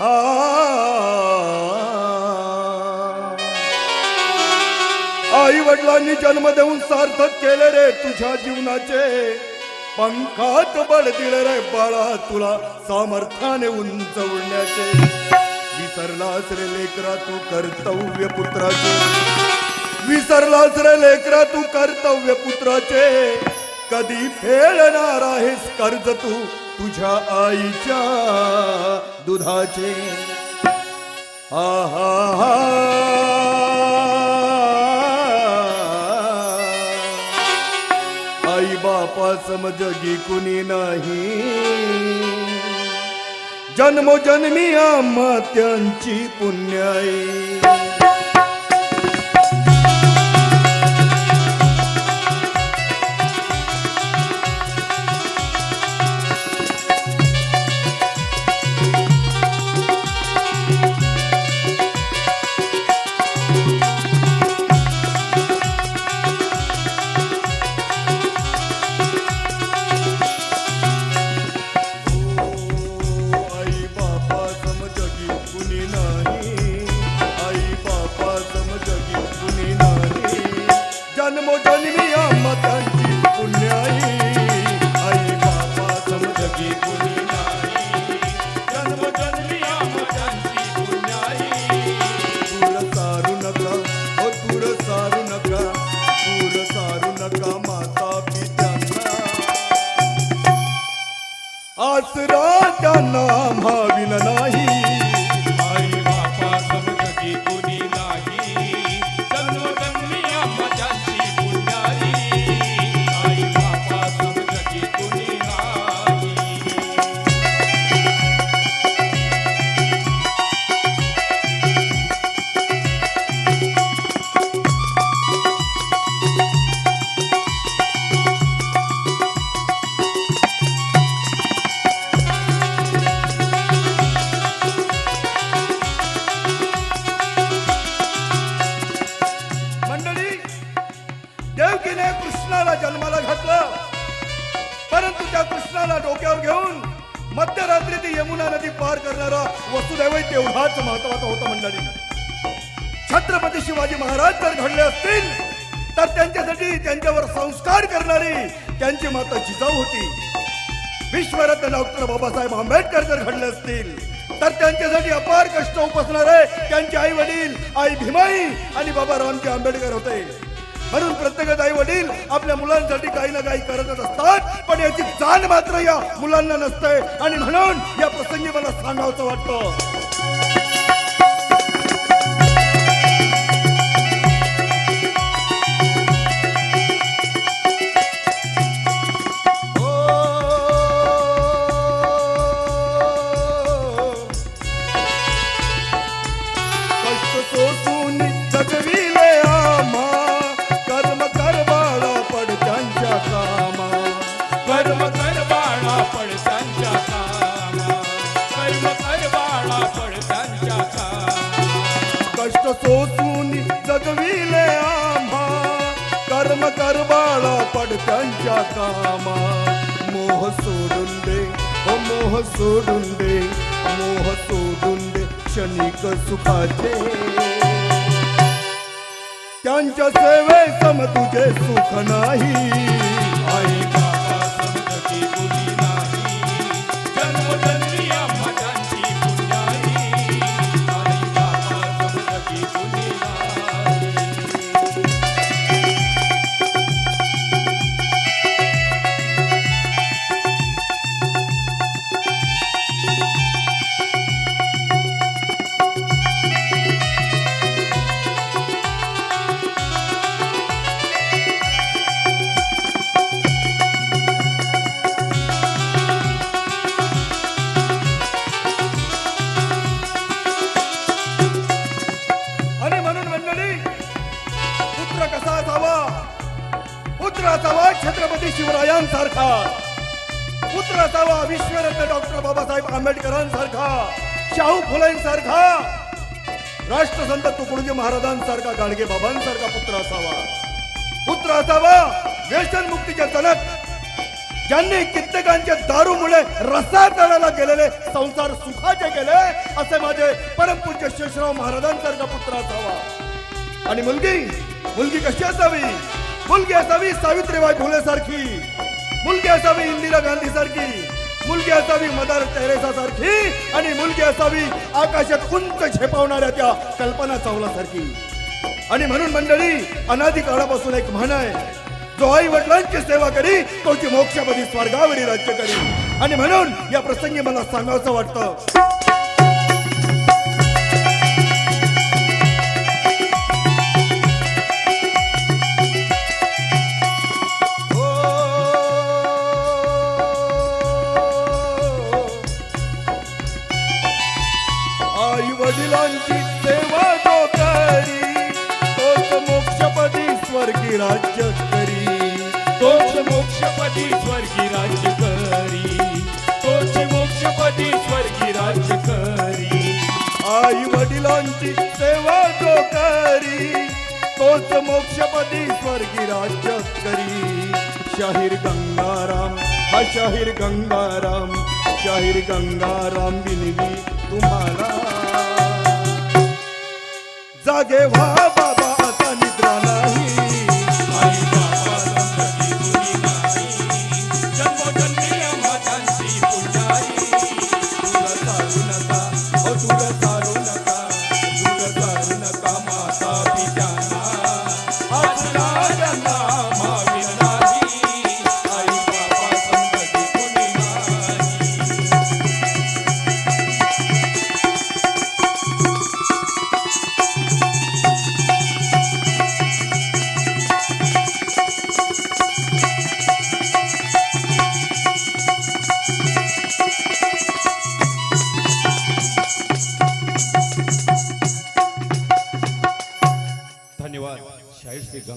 आई वडिलांनी जन्म देऊन सार्थक केले रे तुझ्या जीवनाचे, पंखात बळ दिले रे बाळा तुला सामर्थ्याने उंच उडण्याचे. विसरलास रे लेकरा तू कर्तव्य पुत्राचे, विसरलास रे लेकरा तू कर्तव्य पुत्राचे. कधी फेडणार आहेस कर्ज तू तुझ्या आईच्या दुधाचे. आहा आई बापा समजगी कुणी नाही, जन्मोजन्मी आम्हा त्यांची पुण्याई. जन्मोजन्मी आम्हा त्यांची पुण्याई. आई बाबा समजगी कुणी नाही, जन्मोजन्मी आम्हा त्यांची पुण्याई. दूर सारू नका, ओ दूर सारू नका, दूर सारू नका माता पित्यांना. आसरा त्यांना भाविन नाही. आई बाबा समजगी कुणी नाही, जन्मोजन्मी आम्हा त्यांची पुण्याई. आई बाबा समजगी कुणी नाही. देवकीने कृष्णाला जन्माला घातलं, परंतु त्या कृष्णाला डोक्यावर घेऊन मध्यरात्री ती यमुना नदी पार करणारा वसुदैव तेवढाच महत्वाचा होता. मंडळी, छत्रपती शिवाजी महाराज जर घडले असतील तर त्यांच्यासाठी त्यांच्यावर संस्कार करणारी त्यांची माता जिजाऊ होती. विश्वरत्न डॉक्टर बाबासाहेब आंबेडकर जर घडले असतील तर त्यांच्यासाठी अपार कष्ट उपसणारे त्यांचे आई वडील आई भीमाई आणि बाबा रामजी आंबेडकर होते. म्हणून प्रत्येक आई वडील आपल्या मुलांसाठी काही ना काही करतच असतात, पण याची जाण मात्र या मुलांना नसते. आणि म्हणून या प्रसंगी मला सांगावचं वाटतं, कष्ट सोसून जगविले आम्हा, कर्म कर बाळा पडत्यांच्या कामा. कर्म कर बाळा पडत्यांच्या कामा, कर्म कर बाळा पडत्यांच्या कामा. कष्ट सोसून जगविले आम्हा, कर्म कर बाळा पडत्यांच्या कामा. मोह सोडून दे, ओ मोह सोडून दे, मोह सोडून दे क्षणिक सुखाचे. त्यांच्या सेवे सम तुझे सुख नाही. आई बाबा समजगी कुणी नाही, जन्मोजन्मी आम्हा त्यांची पुण्याई. आई बाबा समजगी कुणी नाही. पुत्र असावा छत्रपती शिवरायांसारखा, पुत्र असावा विश्वरत्न डॉक्टर बाबासाहेब आंबेडकरांसारखा, शाहू फुलेंसारखा, राष्ट्रसंत तुकडोजी महाराजांसारखा, गाडगे बाबांसारखा पुत्र असावा. पुत्र असावा व्यसनमुक्तीचे जनक ज्यांनी कित्येकांच्या दारूमुळे रसातळाला गेलेले संसार सुखाचे केले, असे माझे परमपूज्य शेषराव महाराजांसारखा पुत्र असावा. आणि मुलगी कशी असावी? मुलगी असावी सावित्रीबाई फुले सारखी, मुलगी असावी इंदिरा गांधी सारखी, मुलगी असावी मदर टेरेसा सारखी, आणि मुलगी असावी आकाशात उंच झेपावणाऱ्या त्या कल्पना चावला सारखी. आणि म्हणून मंडळी, अनादी काळापासून एक म्हण आहे, जो आई वडिलांची सेवा करी तोची मोक्षपदी स्वर्गावरी राज्य करी. आणि म्हणून या प्रसंगी मला सांगावंसं वाटतं, आई वडिलांची सेवा जो करी तोच मोक्षपदी स्वर्गी राज्य करी, तोच मोक्षपदी स्वर्गी राज्य करी, तोच मोक्षपदी स्वर्गी राज्य करी. आई वडिलांची सेवा जो करी तोच मोक्षपदी स्वर्गी राज्य करी. शाहीर गंगाराम, हा शाहीर गंगाराम, शाहीर गंगाराम विनवी तुम्हाला. जागे व्हा बाबा, आता निद्रा नाही.